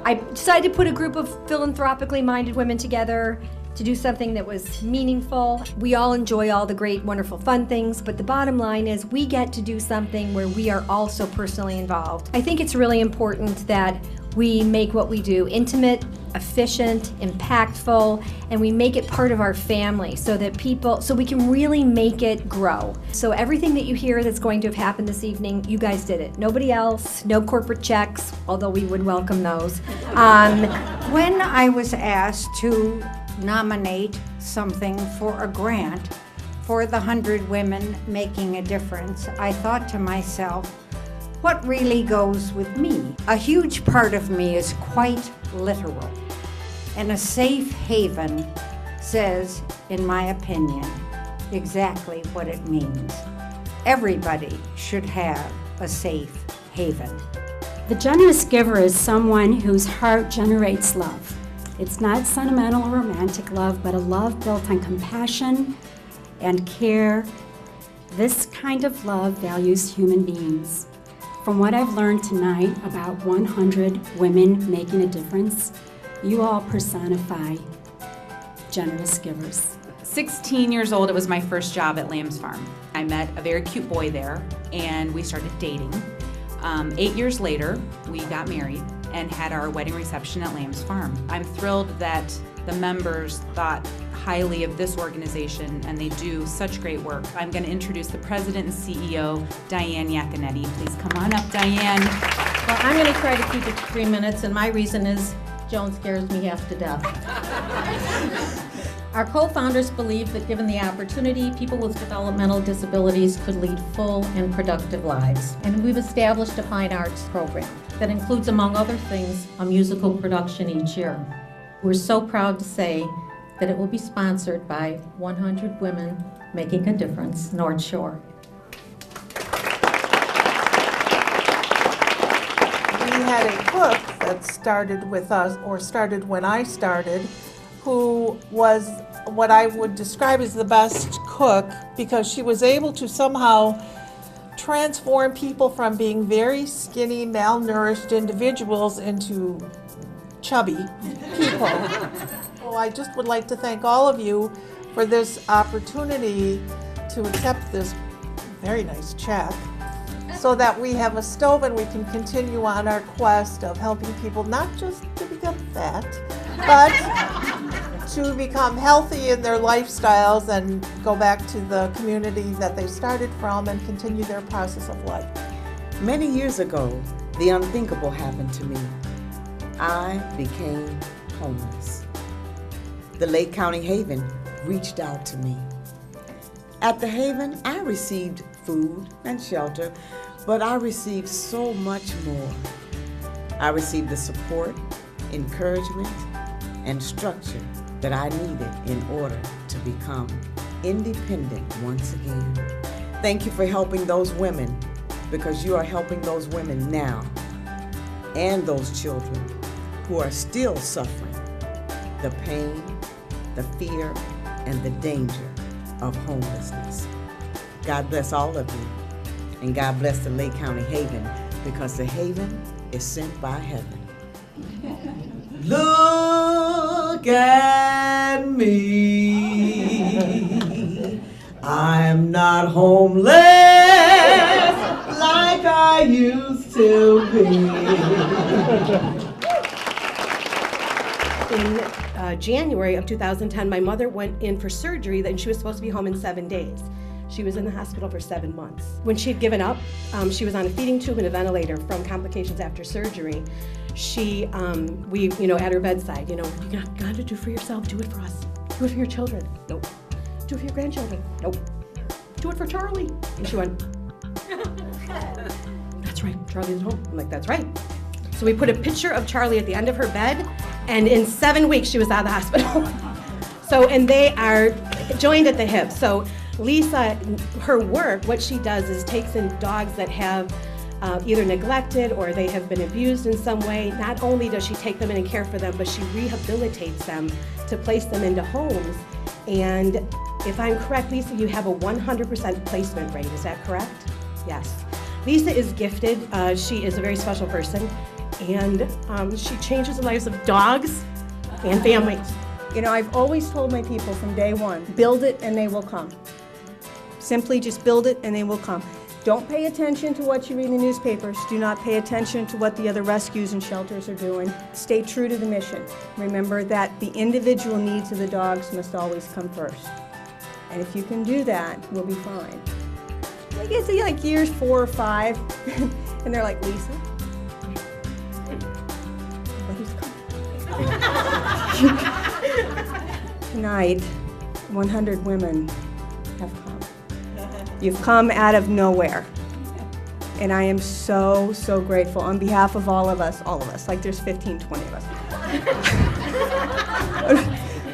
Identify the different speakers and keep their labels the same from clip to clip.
Speaker 1: I decided to put a group of philanthropically minded women together to do something that was meaningful. We all enjoy all the great, wonderful, fun things, but the bottom line is we get to do something where we are also personally involved. I think it's really important that we make what we do intimate, efficient, impactful, and we make it part of our family so we can really make it grow. So everything that you hear that's going to have happened this evening, you guys did it. Nobody else, no corporate checks, although we would welcome those.
Speaker 2: When I was asked to nominate something for a grant for the 100 Women Making a Difference, I thought to myself, what really goes with me? A huge part of me is quite literal, and a safe haven says, in my opinion, exactly what it means. Everybody should have a safe haven.
Speaker 3: The generous giver is someone whose heart generates love. It's not sentimental or romantic love, but a love built on compassion and care. This kind of love values human beings. From what I've learned tonight about 100 women making a difference, you all personify generous givers.
Speaker 4: 16 years old, it was my first job at Lamb's Farm. I met a very cute boy there, and we started dating. 8 years later, we got married and had our wedding reception at Lamb's Farm. I'm thrilled that the members thought highly of this organization, and they do such great work. I'm going to introduce the president and CEO, Diane Yaconetti. Please come on up, Diane.
Speaker 5: Well, I'm going to try to keep it to 3 minutes, and my reason is Joan scares me half to death. Our co-founders believe that given the opportunity, people with developmental disabilities could lead full and productive lives. And we've established a fine arts program that includes, among other things, a musical production each year. We're so proud to say that it will be sponsored by 100 Women Making a Difference, North Shore.
Speaker 6: We had a cook that started with us, or started when I started, who was what I would describe as the best cook because she was able to somehow transform people from being very skinny, malnourished individuals into chubby people. Well, I just would like to thank all of you for this opportunity to accept this very nice check so that we have a stove and we can continue on our quest of helping people not just to become fat, but to become healthy in their lifestyles and go back to the community that they started from and continue their process of life.
Speaker 7: Many years ago, the unthinkable happened to me. I became homeless. The Lake County Haven reached out to me. At the Haven, I received food and shelter, but I received so much more. I received the support, encouragement, and structure that I needed in order to become independent once again. Thank you for helping those women, because you are helping those women now and those children who are still suffering the pain, the fear, and the danger of homelessness. God bless all of you, and God bless the Lake County Haven, because the Haven is sent by heaven. Look at me, I'm not homeless like I used to be.
Speaker 8: In January of 2010, my mother went in for surgery, and she was supposed to be home in 7 days. She was in the hospital for 7 months. When she had given up, she was on a feeding tube and a ventilator from complications after surgery. We, at her bedside, you gotta do for yourself, do it for us. Do it for your children. Nope. Do it for your grandchildren. Nope. Do it for Charlie. And she went, that's right, Charlie's home. I'm like, that's right. So we put a picture of Charlie at the end of her bed, and in 7 weeks she was out of the hospital. And they are joined at the hip. So Lisa, her work, what she does is takes in dogs that have either neglected or they have been abused in some way. Not only does she take them in and care for them, but she rehabilitates them to place them into homes. And if I'm correct, Lisa, you have a 100% placement rate, is that correct? Yes. Lisa is gifted. She is a very special person.
Speaker 9: and she changes the lives of dogs and families.
Speaker 10: You know, I've always told my people from day one, build it and they will come. Simply just build it and they will come. Don't pay attention to what you read in the newspapers. Do not pay attention to what the other rescues and shelters are doing. Stay true to the mission. Remember that the individual needs of the dogs must always come first. And if you can do that, we'll be fine. I guess like years 4 or 5, and they're like, Lisa, tonight, 100 women have come. You've come out of nowhere. And I am so, so grateful on behalf of all of us, like there's 15, 20 of us.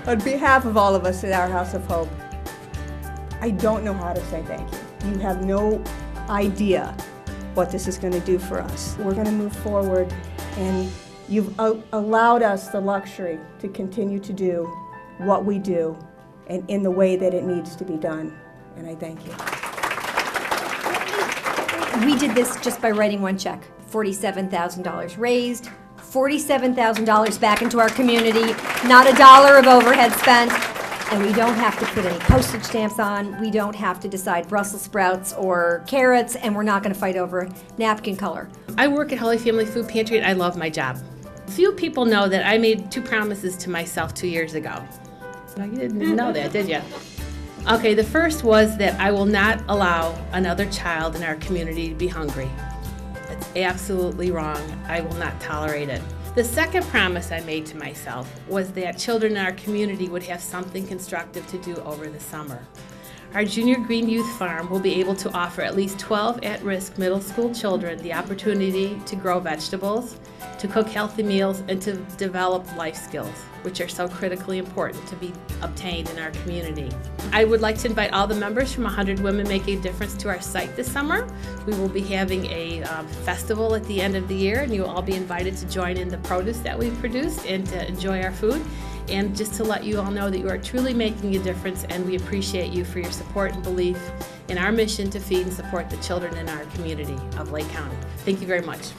Speaker 10: On behalf of all of us at our House of Hope, I don't know how to say thank you. You have no idea what this is going to do for us. We're going to move forward, and you've allowed us the luxury to continue to do what we do and in the way that it needs to be done. And I thank you.
Speaker 1: We did this just by writing one check. $47,000 raised, $47,000 back into our community, not a dollar of overhead spent. And we don't have to put any postage stamps on. We don't have to decide Brussels sprouts or carrots, and we're not going to fight over napkin color.
Speaker 11: I work at Holy Family Food Pantry, and I love my job. Few people know that I made 2 promises to myself 2 years ago. No, you didn't know that, did you? Okay, the first was that I will not allow another child in our community to be hungry. That's absolutely wrong. I will not tolerate it. The second promise I made to myself was that children in our community would have something constructive to do over the summer. Our Junior Green Youth Farm will be able to offer at least 12 at-risk middle school children the opportunity to grow vegetables, to cook healthy meals, and to develop life skills, which are so critically important to be obtained in our community. I would like to invite all the members from 100 Women Making a Difference to our site this summer. We will be having a festival at the end of the year, and you will all be invited to join in the produce that we've produced and to enjoy our food. And just to let you all know that you are truly making a difference, and we appreciate you for your support and belief in our mission to feed and support the children in our community of Lake County. Thank you very much.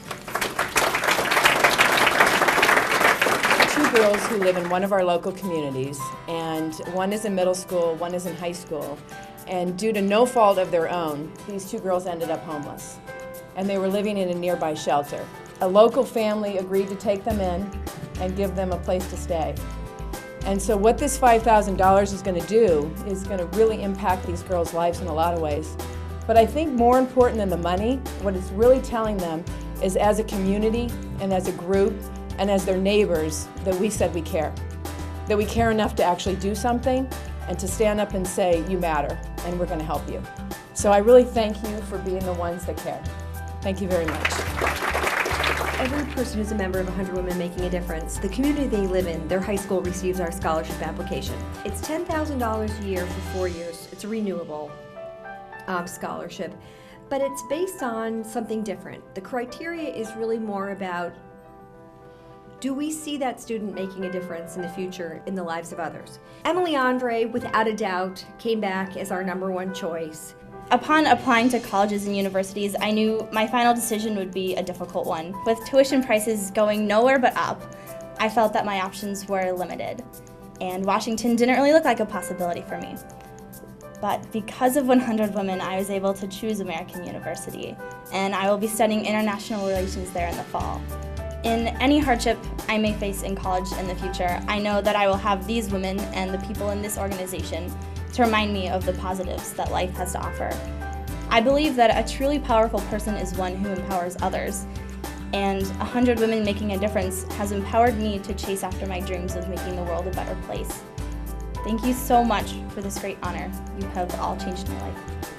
Speaker 12: 2 girls who live in one of our local communities, and one is in middle school, one is in high school, and due to no fault of their own, these 2 girls ended up homeless, and they were living in a nearby shelter. A local family agreed to take them in and give them a place to stay. And so what this $5,000 is going to do is going to really impact these girls' lives in a lot of ways. But I think more important than the money, what it's really telling them is, as a community and as a group and as their neighbors, that we said we care. That we care enough to actually do something and to stand up and say, you matter, and we're going to help you. So I really thank you for being the ones that care. Thank you very much.
Speaker 1: Every person who's a member of 100 Women Making a Difference, the community they live in, their high school receives our scholarship application. It's $10,000 a year for 4 years. It's a renewable scholarship, but it's based on something different. The criteria is really more about, do we see that student making a difference in the future in the lives of others? Emily Andre, without a doubt, came back as our #1 choice.
Speaker 13: Upon applying to colleges and universities, I knew my final decision would be a difficult one. With tuition prices going nowhere but up, I felt that my options were limited, and Washington didn't really look like a possibility for me. But because of 100 Women, I was able to choose American University, and I will be studying international relations there in the fall. In any hardship I may face in college in the future, I know that I will have these women and the people in this organization to remind me of the positives that life has to offer. I believe that a truly powerful person is one who empowers others, and 100 Women Making a Difference has empowered me to chase after my dreams of making the world a better place. Thank you so much for this great honor. You have all changed my life.